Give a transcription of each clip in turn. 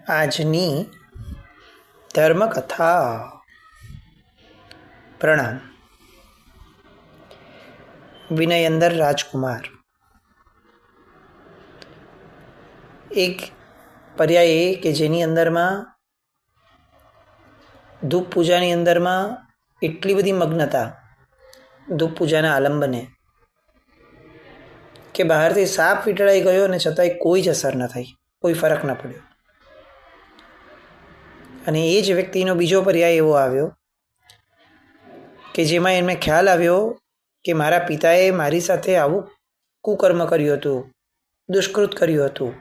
આજની ધર્મકથા. પ્રણામ. વિનયેન્દર રાજકુમાર. એક પર્યાય એ કે જેની અંદરમાં ધૂપ પૂજાની અંદરમાં એટલી બધી મગ્નતા ધૂપ પૂજાના આલંબને કે બહારથી સાપ વીંટળાઈ ગયો અને છતાંય કોઈ જ અસર ન થઈ, કોઈ ફરક ન પડ્યો. અને એ જ વ્યક્તિનો બીજો પર્યાય એવો આવ્યો કે જેમાં એમને ખ્યાલ આવ્યો કે મારા પિતાએ મારી સાથે આવું કુકર્મ કર્યું હતું, દુષ્કૃત કર્યું હતું.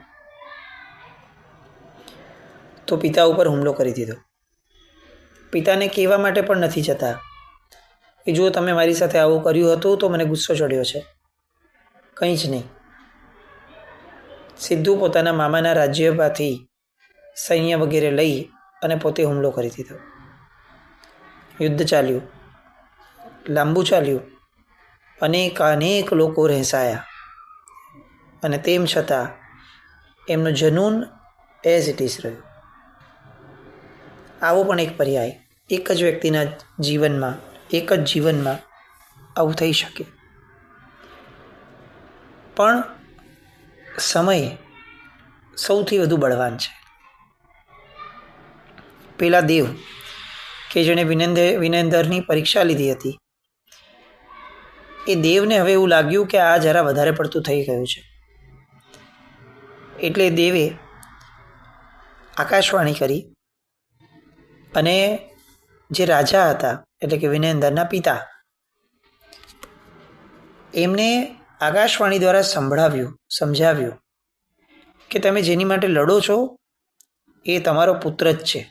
તો પિતા ઉપર હુમલો કરી દીધો. પિતાને કહેવા માટે પણ નથી જતા કે જો તમે મારી સાથે આવું કર્યું હતું તો મને ગુસ્સો ચડ્યો છે. કંઈ જ નહીં. સીધું પોતાના મામાના રાજ્યમાંથી સૈન્ય વગેરે લઈ અને પોતે હુમલો કરી દીધો. યુદ્ધ ચાલ્યું, લાંબુ ચાલ્યું, અનેક લોકો રહેસાયા, અને તેમ છતાં એમનું જનૂન એઝ ઇટ ઇઝ રહ્યું. આવો પણ એક પર્યાય એક જ વ્યક્તિના જીવનમાં, એક જ જીવનમાં આવું થઈ શકે. પણ સમય સૌથી વધુ બળવાન છે. પેલા દેવ કે જેણે વિનયેન્દરની પરીક્ષા લીધી હતી, એ દેવને હવે એવું લાગ્યું કે આ જરા વધારે પડતું થઈ ગયું છે. એટલે દેવે આકાશવાણી કરી અને જે રાજા હતા એટલે કે વિનયેન્દરના પિતા, એમને આકાશવાણી દ્વારા સમજાવ્યું કે તમે જેની માટે લડો છો એ તમારો પુત્ર જ છે.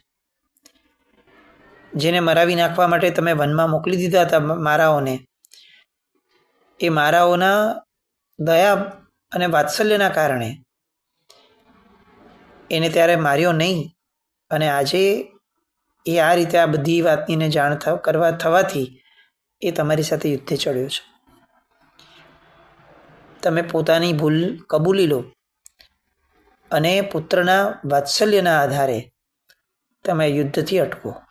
જેને મરાવી નાખવા માટે તમે વનમાં મોકલી દીધા હતા મારાઓને, એ મારાઓના દયા અને વાત્સલ્યના કારણે એને ત્યારે માર્યો નહીં, અને આજે એ આ રીતે આ બધી વાતની એને જાણ થવાથી એ તમારી સાથે યુદ્ધે ચડ્યો છે. તમે પોતાની ભૂલ કબૂલી લો અને પુત્રના વાત્સલ્યના આધારે તમે યુદ્ધથી અટકો.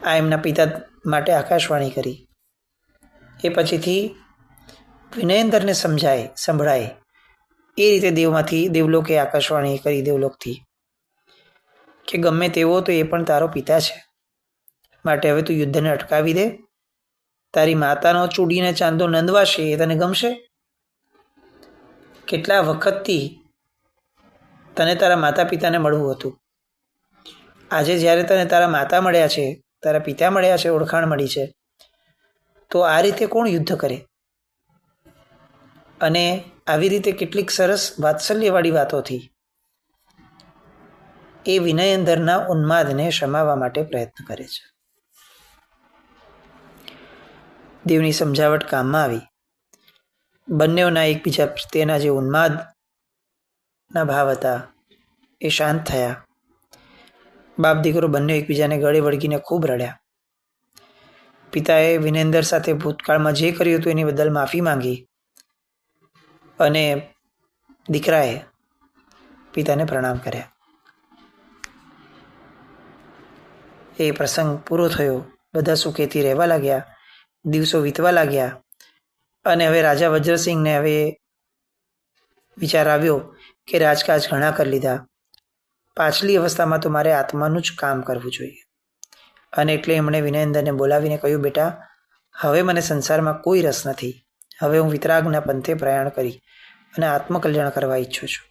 આ એમના પિતા માટે આકાશવાણી કરી. એ પછીથી વિનયેન્દરને સંભળાય એ રીતે દેવલોકે આકાશવાણી કરી, દેવલોકથી, કે ગમે તેવો તો એ પણ તારો પિતા છે, માટે હવે તું યુદ્ધને અટકાવી દે. તારી માતાનો ચૂડીને ચાંદો નંદવાશે એ તને ગમશે? કેટલા વખતથી તને તારા માતા પિતાને મળવું હતું. આજે જ્યારે તને તારા માતા મળ્યા છે, તારા પિતા મળ્યા છે, ઓળખાણ મળી છે, તો આ રીતે કોણ યુદ્ધ કરે? અને આવી રીતે કેટલીક સરસ વાત્સલ્યવાળી વાતોથી એ વિનયેન્દરના ઉન્માદને શમાવવા માટે પ્રયત્ન કરે છે. દેવની સમજાવટ કામમાં આવી. બંનેઓના એકબીજા પ્રત્યેના જે ઉન્માદના ભાવ હતા એ શાંત થયા. બાપ દીકરો બંને એકબીજાને ગળે વળગીને ખૂબ રડ્યા. પિતાએ વિનયેન્દર સાથે ભૂતકાળમાં જે કર્યું હતું એની બદલ માફી માંગી, અને દીકરાએ પિતાને પ્રણામ કર્યા. એ પ્રસંગ પૂરો થયો. બધા સુખેથી રહેવા લાગ્યા. દિવસો વીતવા લાગ્યા. અને હવે રાજા વજ્રસિંહને હવે વિચાર આવ્યો કે રાજકાજ ઘણા કરી લીધા, પાછલી અવસ્થામાં તો મારે આત્માનું જ કામ કરવું જોઈએ. અને એટલે એમણે વિનયેન્દરને બોલાવીને કહ્યું, બેટા, હવે મને સંસારમાં કોઈ રસ નથી. હવે હું વિતરાગના પંથે પ્રયાણ કરી અને આત્મકલ્યાણ કરવા ઈચ્છું છું.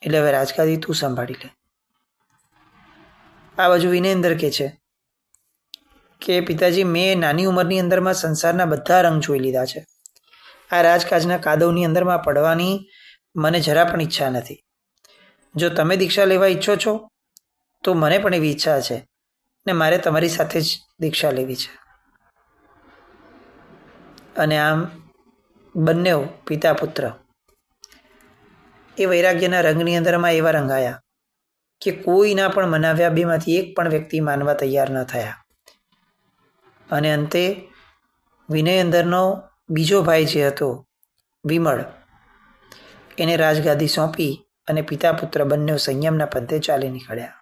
એટલે હવે રાજગાદી તું સંભાળી લે. આ બાજુ વિનયેન્દર કહે છે કે પિતાજી, મેં નાની ઉંમરની અંદરમાં સંસારના બધા રંગ જોઈ લીધા છે. આ રાજકાજના કાદવની અંદરમાં પડવાની મને જરા પણ ઈચ્છા નથી. જો તમે દીક્ષા લેવા ઈચ્છો છો તો મને પણ એવી ઈચ્છા છે, ને મારે તમારી સાથે જ દીક્ષા લેવી છે. અને આમ બંને પિતા પુત્ર એ વૈરાગ્યના રંગની અંદરમાં એવા રંગાયા કે કોઈના પણ મનાવ્યા બેમાંથી એક પણ વ્યક્તિ માનવા તૈયાર ન થયા. અને અંતે વિનયેન્દરનો બીજો ભાઈ જે હતો વિમળ, એને રાજગાદી સોંપી અને પિતા પુત્ર બંને સંયમના પંથે ચાલી નીકળ્યા.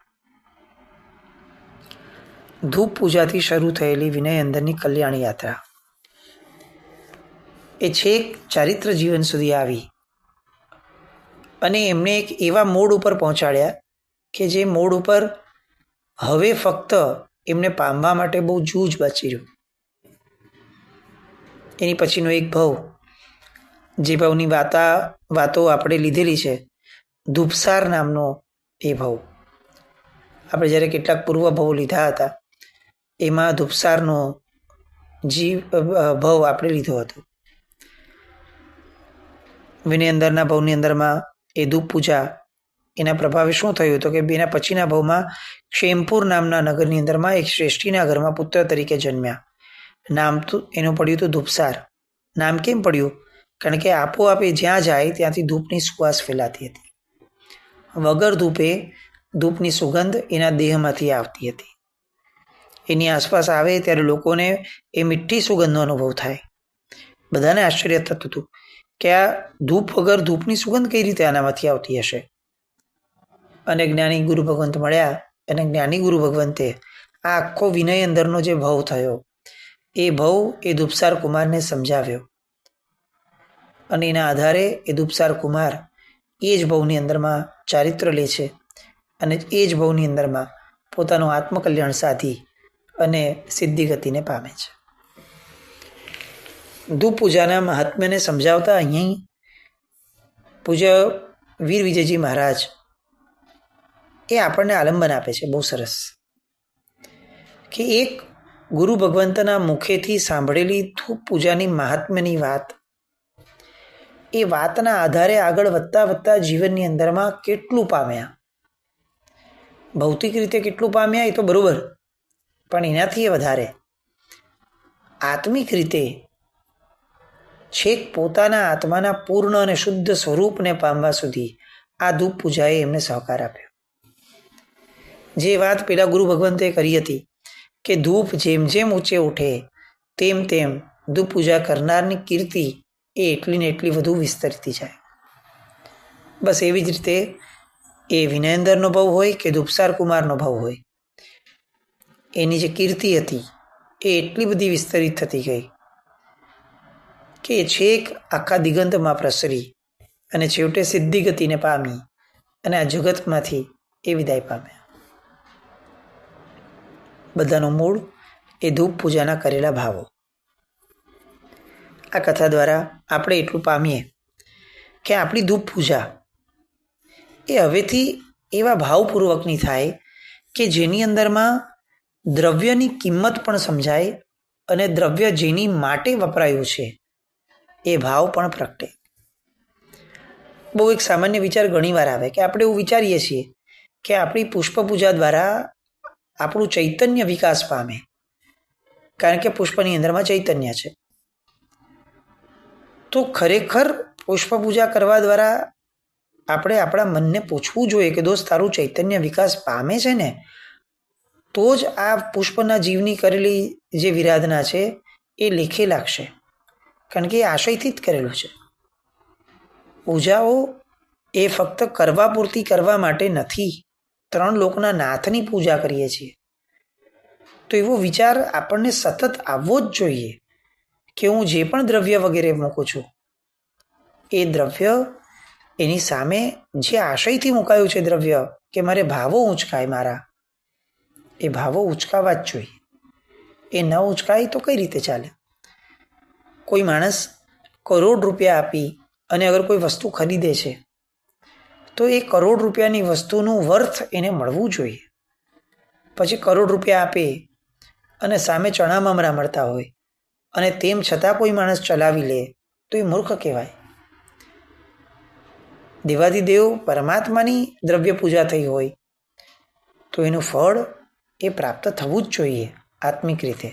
ધૂપ પૂજાથી શરૂ થયેલી વિનય અંદરની કલ્યાણ યાત્રા એ છેક ચારિત્ર જીવન સુધી આવી અને એમને એક એવા મોડ ઉપર પહોંચાડ્યા કે જે મોડ ઉપર હવે ફક્ત એમને પામવા માટે બહુ જૂજ બાચી રહ્યું. એની પછીનો એક ભાવ, જે ભાવની વાતો આપણે લીધેલી છે, ધૂપસાર નામનો એ ભાવ. આપણે જ્યારે કેટલાક પૂર્વ ભાવો લીધા હતા એમાં ધૂપસારનો ભાવ આપણે લીધો હતો. વિનય અંદરના ભાવની અંદરમાં એ ધૂપ પૂજા એના પ્રભાવે શું થયું તો કે એના પછીના ભાવમાં ક્ષેમપુર નામના નગરની અંદરમાં એક શ્રેષ્ઠીના ઘરમાં પુત્ર તરીકે જન્મ્યા. નામ તો એનું પડ્યું હતું ધૂપસાર. નામ કેમ પડ્યું? કારણ કે આપોઆપે જ્યાં જાય ત્યાંથી ધૂપની સુવાસ ફેલાતી હતી. વગર ધૂપે ધૂપની સુગંધ એના દેહમાંથી આવતી હતી. એની આસપાસ આવે ત્યારે લોકોને એ મીઠી સુગંધનો અનુભવ થાય. બધાને આશ્ચર્ય થતું હતું કે આ ધૂપ વગર ધૂપની સુગંધ કઈ રીતે આનામાંથી આવતી હશે. અને જ્ઞાની ગુરુ ભગવંત મળ્યા અને જ્ઞાની ગુરુ ભગવંતે આ આખો વિનય અંદરનો જે ભાવ થયો એ ભાવ એ ધૂપસાર કુમારને સમજાવ્યો અને એના આધારે એ ધૂપસાર કુમાર એ જ ભાવની અંદરમાં ચારિત્ર લે છે અને એ જ ભાવની અંદરમાં પોતાનું આત્મકલ્યાણ સાધી અને સિદ્ધિ ગતિને પામે છે. ધૂપ પૂજાના મહાત્મ્યને સમજાવતા અહીં પૂજ્ય વીર વિજયજી મહારાજ એ આપણને આલંબન આપે છે બહુ સરસ, કે એક ગુરુ ભગવંતના મુખેથી સાંભળેલી ધૂપ પૂજાની મહાત્મ્યની વાત, એ વાતના આધારે આગળ વધતા વધતા જીવનની અંદરમાં કેટલું પામ્યા. ભૌતિક રીતે કેટલું પામ્યા એ તો બરાબર, પણ એનાથી વધારે આત્મિક રીતે છેક પોતાના આત્માના પૂર્ણ અને શુદ્ધ સ્વરૂપને પામવા સુધી આ ધૂપ પૂજાએ એમને સહકાર આપ્યો. જે વાત પેલા ગુરુ ભગવંતે કરી હતી કે ધૂપ જેમ જેમ ઊંચે ઉઠે તેમ તેમ ધૂપ પૂજા કરનારની કીર્તિ એ એટલી ને એટલી વધુ વિસ્તરતી જાય. બસ એવી જ રીતે એ વિનયેન્દ્રનો ભાવ હોય કે ધૂપસાર કુમારનો ભાવ હોય, એની જે કીર્તિ હતી એ એટલી બધી વિસ્તરિત થતી ગઈ કે છેક આખા દિગંતમાં પ્રસરી અને છેવટે સિદ્ધિ ગતિને પામી અને આ જગતમાંથી એ વિદાય પામ્યા. બધાનું મૂળ એ ધૂપ પૂજાના કરેલા ભાવો. આ કથા દ્વારા આપણે એટલું પામીએ કે આપણી ધૂપ પૂજા એ હવેથી એવા ભાવપૂર્વકની થાય કે જેની અંદરમાં દ્રવ્યની કિંમત પણ સમજાય અને દ્રવ્ય જેની માટે વપરાયું છે એ ભાવ પણ પ્રગટે. બહુ એક સામાન્ય વિચાર ઘણીવાર આવે કે આપણે એવું વિચારીએ છીએ કે આપણી પુષ્પ પૂજા દ્વારા આપણું ચૈતન્ય વિકાસ પામે, કારણ કે પુષ્પની અંદરમાં ચૈતન્ય છે. તો ખરેખર પુષ્પ પૂજા કરવા દ્વારા આપણે આપણા મનને પૂછવું જોઈએ કે દોસ્ત તારું ચૈતન્ય વિકાસ પામે છે ને, તો જ આ પુષ્પના જીવની કરેલી જે વિરાધના છે એ લેખે લાગશે, કારણ કે એ આશયથી જ કરેલું છે. પૂજાઓ એ ફક્ત કરવા પૂરતી કરવા માટે નથી. 3 લોકના નાથની પૂજા કરીએ છીએ તો એવો વિચાર આપણને સતત આવવો જ જોઈએ કે હું જે પણ દ્રવ્ય વગેરે મૂકું છું એ દ્રવ્ય એની સામે જે આશયથી મુકાયું છે દ્રવ્ય કે મારે ભાવો ઉંચકાય, મારા એ ભાવો ઉંચકાવા જ જોઈએ. એ ન ઉંચકાય તો કઈ રીતે ચાલે? કોઈ માણસ કરોડ રૂપિયા આપી અને અગર કોઈ વસ્તુ ખરીદે છે તો એ કરોડ રૂપિયાની વસ્તુનું વર્થ એને મળવું જોઈએ. પછી કરોડ રૂપિયા આપે અને સામે ચણા મમરા મળતા હોય અને તેમ છતાં કોઈ માણસ ચલાવી લે તો એ મૂર્ખ કહેવાય. દેવાધિદેવ પરમાત્માની દ્રવ્ય પૂજા થઈ હોય તો એનું ફળ એ પ્રાપ્ત થવું જ જોઈએ આત્મિક રીતે,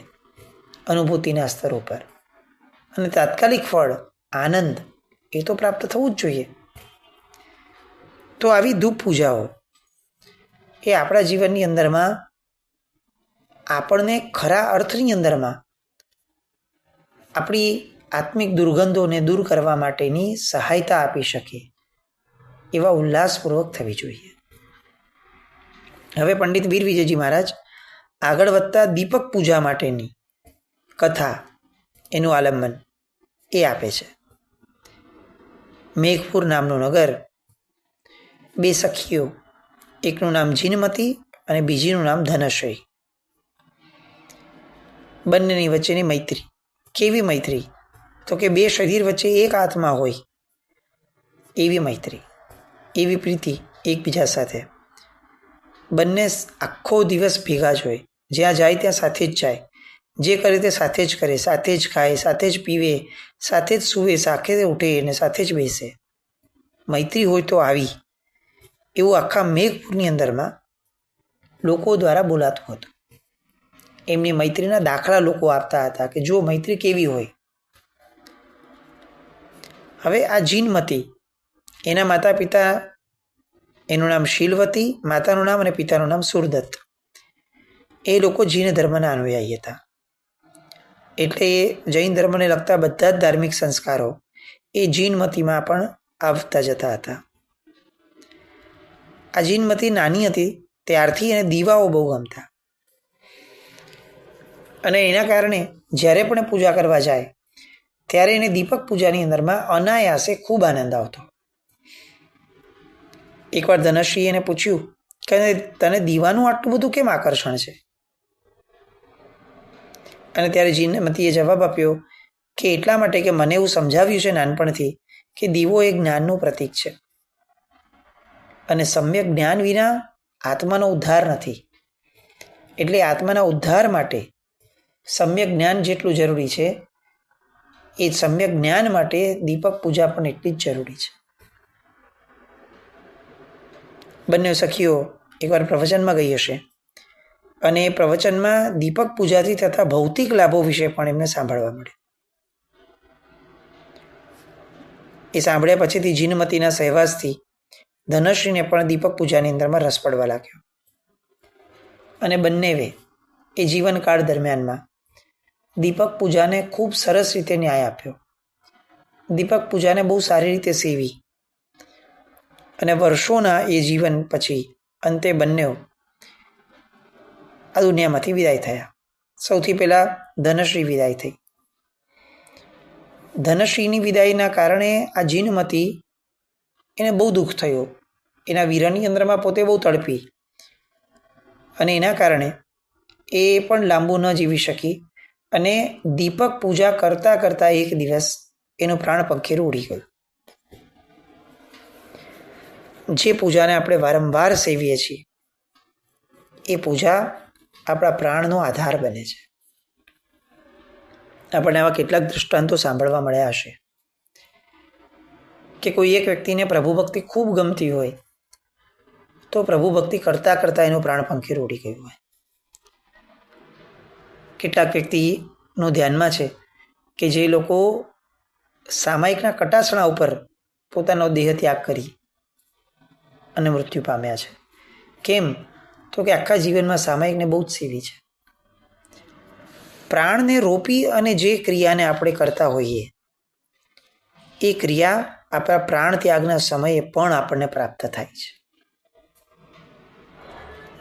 અનુભૂતિના સ્તરો પર. અને તાત્કાલિક ફળ આનંદ એ તો પ્રાપ્ત થવું જ જોઈએ. તો આવી ધૂપ પૂજાઓ એ આપણા જીવનની અંદરમાં આપણને ખરા અર્થની અંદરમાં આપણી આત્મિક દુર્ગંધોને દૂર કરવા માટેની સહાયતા આપી શકે. એવા ઉલ્લાસપૂર્વક થવી જોઈએ. હવે પંડિત વીર વિજયજી મહારાજ આગળ વધતા દીપક પૂજા માટેની કથા, એનું આલંબન એ આપે છે. મેઘપુર નામનું નગર, બે સખીઓ, એકનું નામ જીનમતી અને બીજીનું નામ ધનશ્રી. બંનેની વચ્ચેની મૈત્રી. કેવી મૈત્રી? તો કે બે શરીર વચ્ચે એક આત્મા હોય એવી મૈત્રી, એવી પ્રીતિ એકબીજા સાથે. બંને આખો દિવસ ભેગા જ હોય, જ્યાં જાય ત્યાં સાથે જ જાય, જે કરે તે સાથે જ કરે, સાથે જ ખાય, સાથે જ પીવે, સાથે જ સૂવે, સાથે જ ઉઠે અને સાથે જ બેસે. મૈત્રી હોય તો આવી, એવું આખા મેઘપુરની અંદરમાં લોકો દ્વારા બોલાતું હતું. એમની મૈત્રીના દાખલા લોકો આપતા હતા કે જો મૈત્રી કેવી હોય. હવે આ જીનમતી, એના માતા પિતા, એનું નામ શીલવતી માતાનું નામ અને પિતાનું નામ સુરદત્ત. એ લોકો જૈન ધર્મના અનુયાયી હતા. એટલે એ જૈન ધર્મને લગતા બધા જ ધાર્મિક સંસ્કારો એ જીનમતીમાં પણ આવતા જતા હતા. આ જીનમતી નાની હતી ત્યારથી એને દીવાઓ બહુ ગમતા, અને એના કારણે જ્યારે પણ પૂજા કરવા જાય ત્યારે એને દીપક પૂજાની અંદરમાં અનાયાસે ખૂબ આનંદ આવતો. એકવાર ધનશ્રીએ એને પૂછ્યું કે તને દીવાનું આટલું બધું કેમ આકર્ષણ છે? અને ત્યારે જીનમતીએ જવાબ આપ્યો કે એટલા માટે કે મને એવું સમજાવ્યું છે નાનપણથી કે દીવો એ જ્ઞાનનું પ્રતીક છે, અને સમ્યક જ્ઞાન વિના આત્માનો ઉદ્ધાર નથી. એટલે આત્માના ઉદ્ધાર માટે સમ્યક જ્ઞાન જેટલું જરૂરી છે, એ સમ્યક જ્ઞાન માટે દીપક પૂજા પણ એટલી જ જરૂરી છે. બંને સખીઓ એકવાર પ્રવચનમાં ગઈ હશે, અને એ પ્રવચનમાં દીપક પૂજાથી થતા ભૌતિક લાભો વિશે પણ એમને સાંભળવા મળે. એ સાંભળ્યા પછીથી જીનમતીના સહેવાસથી ધનશ્રીને પણ દીપક પૂજાની અંદરમાં રસ પડવા લાગ્યો, અને બંનેવે એ જીવનકાળ દરમિયાનમાં દીપક પૂજાને ખૂબ સરસ રીતે ન્યાય આપ્યો. દીપક પૂજાને બહુ સારી રીતે સેવી, અને વર્ષોના એ જીવન પછી અંતે બંને આ દુનિયામાંથી વિદાય થયા. સૌથી પહેલા ધનશ્રી વિદાય થઈ. ધનશ્રીની વિદાયના કારણે આ જીનમતી એને બહુ દુઃખ થયું. એના વીરની અંદરમાં પોતે બહુ તડપી, અને એના કારણે એ પણ લાંબુ ન જીવી શકી, અને દીપક પૂજા કરતાં કરતાં એક દિવસ એનું પ્રાણ પંખીરું ઉડી ગયું. જે પૂજાને આપણે વારંવાર સેવીએ છીએ એ પૂજા આપણા પ્રાણનો આધાર બને છે. આપણને આવા કેટલાક દૃષ્ટાંતો સાંભળવા મળ્યા હશે કે કોઈ એક વ્યક્તિને પ્રભુ ભક્તિ ખૂબ ગમતી હોય તો પ્રભુ ભક્તિ કરતાં કરતાં એનું પ્રાણ પંખીરું ઉડી ગયું હોય. કેટલાક વ્યક્તિનું ધ્યાનમાં છે કે જે લોકો સામાયિકના કટાસણા ઉપર પોતાનો દેહ ત્યાગ કરી અને મૃત્યુ પામ્યા છે. કેમ? તો કે આખા જીવનમાં સામાયિકને બહુ જ સેવી છે. પ્રાણને રોપી અને જે ક્રિયાને આપણે કરતા હોઈએ એ ક્રિયા આપણા પ્રાણ ત્યાગના સમયે પણ આપણને પ્રાપ્ત થાય છે.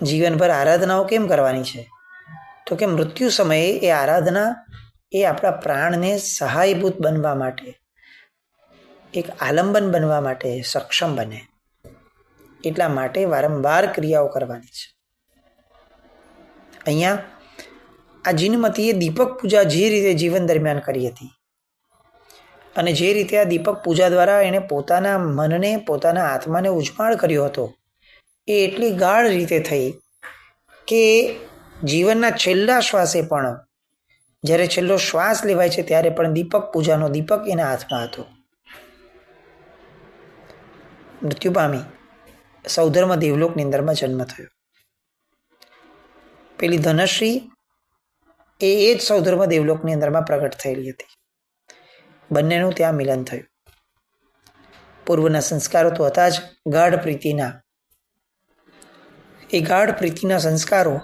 જીવનભર આરાધનાઓ કેમ કરવાની છે? તો કે મૃત્યુ સમયે એ આરાધના એ આપણા પ્રાણને સહાયભૂત બનવા માટે, એક આલંબન બનવા માટે સક્ષમ બને, એટલા માટે વારંવાર ક્રિયાઓ કરવાની છે. અહીંયા આ જીનમતીએ દીપક પૂજા જે રીતે જીવન દરમિયાન કરી હતી, અને જે રીતે આ દીપક પૂજા દ્વારા એણે પોતાના મનને, પોતાના આત્માને ઉજ્માળ કર્યો હતો, એ એટલી ગાઢ રીતે થઈ કે જીવનના છેલ્લા શ્વાસે પણ, જ્યારે છેલ્લો શ્વાસ લેવાય છે ત્યારે પણ દીપક પૂજાનો દીપક એના હાથમાં હતો. મૃત્યુ પામી સૌધર્મ દેવલોકની અંદરમાં જન્મ થયો. પેલી ધનશ્રી એ જ સૌધર્મ દેવલોકની અંદરમાં પ્રગટ થયેલી હતી. બંનેનું ત્યાં મિલન થયું. પૂર્વના સંસ્કારો તો હતા જ ગાઢ પ્રીતિના. એ ગાઢ પ્રીતિના સંસ્કારો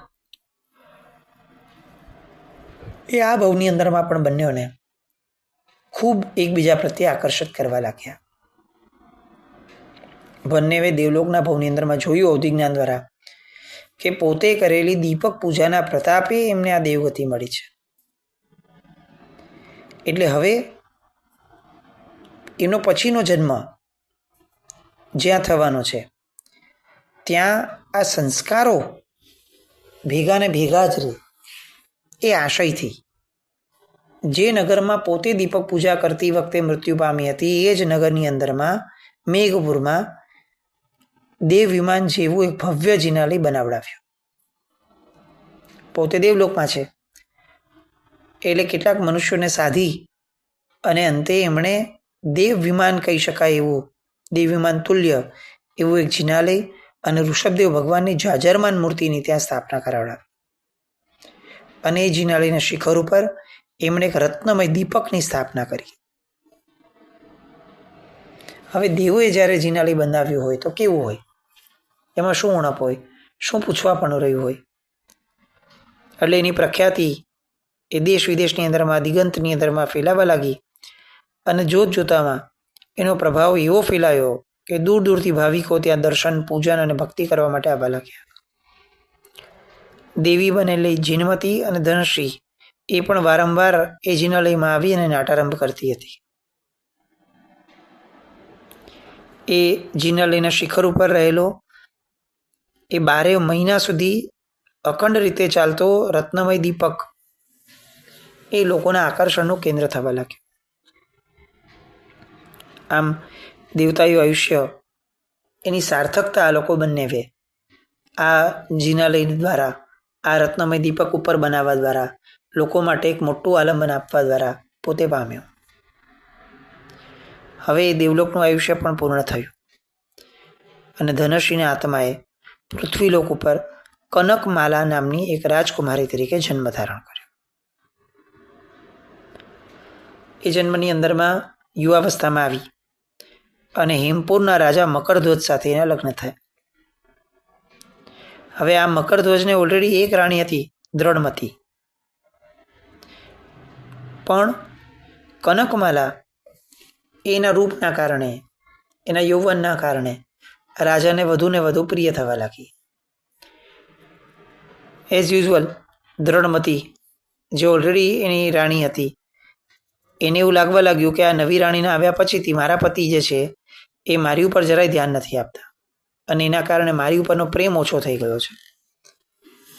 એ આ ભવની અંદરમાં પણ બંનેઓને ખૂબ એકબીજા પ્રત્યે આકર્ષિત કરવા લાગ્યા. બંનેવે દેવલોકના ભવની અંદરમાં જોયું અવધિ જ્ઞાન દ્વારા કે પોતે કરેલી દીપક પૂજાના પ્રતાપે એમને આ દેવગતિ મળી છે. એટલે હવે એનો પછીનો જન્મ જ્યાં થવાનો છે ત્યાં આ સંસ્કારો ભેગા ને ભેગા જ રહે. એ આશયથી જે નગરમાં પોતે દીપક પૂજા કરતી વખતે મૃત્યુ પામી હતી એ જ નગરની અંદરમાં મેઘપુરમાં દેવ વિમાન જેવું એક ભવ્ય જિનાલય બનાવડાવ્યું. પોતે દેવલોકમાં છે એટલે કેટલાક મનુષ્યોને સાધી અને અંતે એમણે દેવ વિમાન કહી શકાય એવું, દેવ વિમાન તુલ્ય એવું એક જિનાલય અને ઋષભદેવ ભગવાનની જાજરમાન મૂર્તિની ત્યાં સ્થાપના કરાવડાવી. અને એ જિનાલયના શિખર ઉપર એમણે એક રત્નમય દીપકની સ્થાપના કરી. હવે દેવોએ જ્યારે જિનાલય બંધાવ્યું હોય તો કેવું હોય, એમાં શું ઉણપ હોય, શું પૂછવા પણ રહ્યું હોય. એટલે એની પ્રખ્યાતિ એ દેશ વિદેશની અંદરમાં, દિગંતની અંદરમાં ફેલાવા લાગી અને જોત જોતામાં એનો પ્રભાવ એવો ફેલાયો કે દૂર દૂરથી ભાવિકો ત્યાં દર્શન, પૂજન અને ભક્તિ કરવા માટે આવવા લાગ્યા. દેવી બનેલી જીનમતી અને ધનશ્રી એ પણ વારંવાર એ જિનાલયમાં આવી અને નાટારંભ કરતી હતી. એ જિનાલયના શિખર ઉપર રહેલો એ 12 મહિના સુધી અખંડ રીતે ચાલતો રત્નમય દીપક એ લોકોના આકર્ષણનું કેન્દ્ર થવા લાગ્યું. આમ દેવતાયું આયુષ્ય એની સાર્થકતા આ લોકો બંને આ જિનાલય દ્વારા, આ રત્નમય દીપક ઉપર બનાવવા દ્વારા, લોકો માટે એક મોટું આલંબન આપવા દ્વારા પોતે પામ્યો. હવે એ દેવલોકનું આયુષ્ય પણ પૂર્ણ થયું અને ધનશ્રીના આત્માએ પૃથ્વીલોક ઉપર કનકમાલા નામની એક રાજકુમારી તરીકે જન્મ ધારણ કર્યો. એ જન્મની અંદરમાં યુવાવસ્થામાં આવી અને હેમપુરના રાજા મકરધ્વજ સાથે એના લગ્ન થયા. હવે આ મકરધ્વજને ઓલરેડી એક રાણી હતી, દ્રઢમતી, પણ કનકમાલા એના રૂપના કારણે, એના યૌવનના કારણે રાજાને વધુ ને વધુ પ્રિય થવા લાગી. એઝ યુઝ્યુઅલ દ્રઢમતી જે ઓલરેડી એની રાણી હતી એને એવું લાગવા લાગ્યું કે આ નવી રાણીના આવ્યા પછીથી મારા પતિ જે છે એ મારી ઉપર જરાય ધ્યાન નથી આપતા અને એના કારણે મારી ઉપરનો પ્રેમ ઓછો થઈ ગયો છે.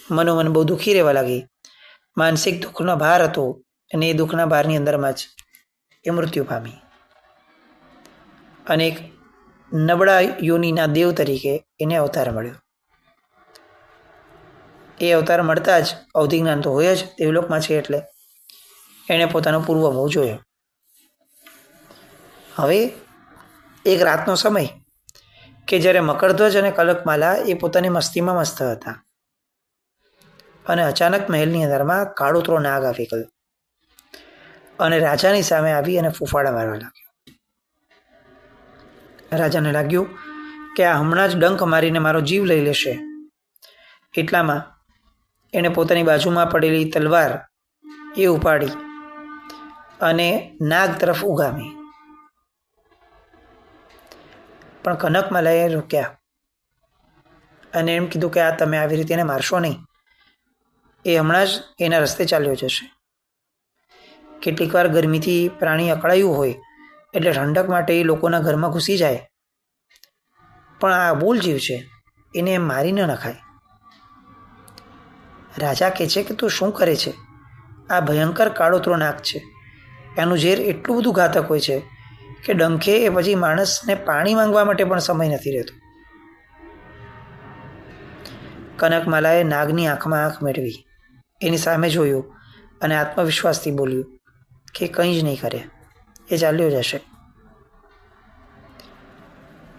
મનોમન બહુ દુઃખી રહેવા લાગી. માનસિક દુઃખનો ભાર હતો અને એ દુઃખના ભારની અંદરમાં જ એ મૃત્યુ પામી અને એક નબળા યોનિના દેવ તરીકે એને અવતાર મળ્યો. એ અવતાર મળતા જ અવધિ જ્ઞાન તો હોય જ, દેવલોકમાં છે એટલે એણે પોતાનો પૂર્વમોહ જોયો. હવે એક રાતનો સમય કે જ્યારે મકરધ્વજ અને કનકમાલા એ પોતાની મસ્તીમાં મસ્ત હતા અને અચાનક મહેલની અંદરમાં કાળોતરો નાગ આવી ગયો અને રાજાની સામે આવી અને ફૂફાડા મારવા લાગ્યો. રાજાને લાગ્યું કે આ હમણાં જ ડંખ મારીને મારો જીવ લઈ લેશે. એટલામાં એણે પોતાની બાજુમાં પડેલી તલવાર એ ઉપાડી અને નાગ તરફ ઉગામી. પણ કનકમાલાએ રોક્યા અને એમ કીધું કે આ તમે આવી રીતે એને મારશો નહીં, એ હમણાં જ એના રસ્તે ચાલ્યો જશે. કેટલીક વાર ગરમીથી પ્રાણી અકળાયું હોય એટલે ઠંડક માટે એ લોકોના ઘરમાં ઘૂસી જાય, પણ આ અબોલ જીવ છે, એને એમ મારી ન નખાય. રાજા કહે છે કે તું શું કરે છે? આ ભયંકર કાળોતરો નાગ છે, એનું ઝેર એટલું બધું ઘાતક હોય છે કે ડંખે એ પછી માણસને પાણી માંગવા માટે પણ સમય નથી રહેતો. કનકમાલાએ નાગની આંખમાં આંખ મેળવી, એની સામે જોયું અને આત્મવિશ્વાસથી બોલ્યું કે કંઈ જ નહીં કરે, એ ચાલ્યો જશે.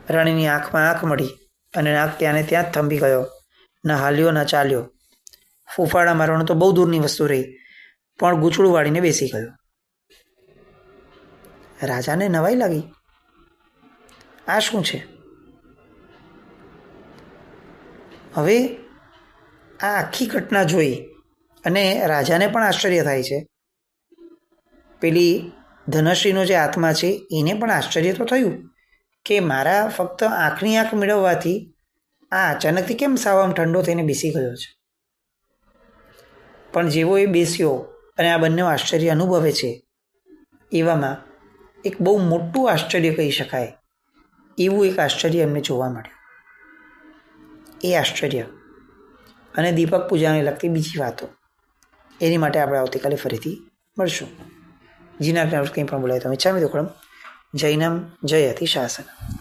રાણીની આંખમાં આંખ મળી અને નાગ ત્યાંને ત્યાં જ થંભી ગયો. ન હાલ્યો ન ચાલ્યો. ફૂફાડા મારવાનું તો બહુ દૂરની વસ્તુ રહી, પણ ગૂંચળું વાળીને બેસી ગયો. રાજાને નવાઈ લાગી, આ શું છે? હવે આ આખી ઘટના જોઈ અને રાજાને પણ આશ્ચર્ય થાય છે. પેલી ધનશ્રીનો જે આત્મા છે એને પણ આશ્ચર્ય તો થયું કે મારા ફક્ત આંખની આંખ મેળવવાથી આ અચાનકથી કેમ સાવ આમ ઠંડો થઈને બેસી ગયો છે. પણ જેવો એ બેસ્યો અને આ બંને આશ્ચર્ય અનુભવે છે એવામાં એક બહુ મોટું આશ્ચર્ય કહી શકાય એવું એક આશ્ચર્ય એમને જોવા મળ્યું. એ આશ્ચર્ય અને દીપક પૂજાને લગતી બીજી વાતો એની માટે આપણે આવતીકાલે ફરીથી મળશું. જીના કંઈ પણ બોલાય તો ઈચ્છામી દુકડમ જૈનમ જયતિ શાસન.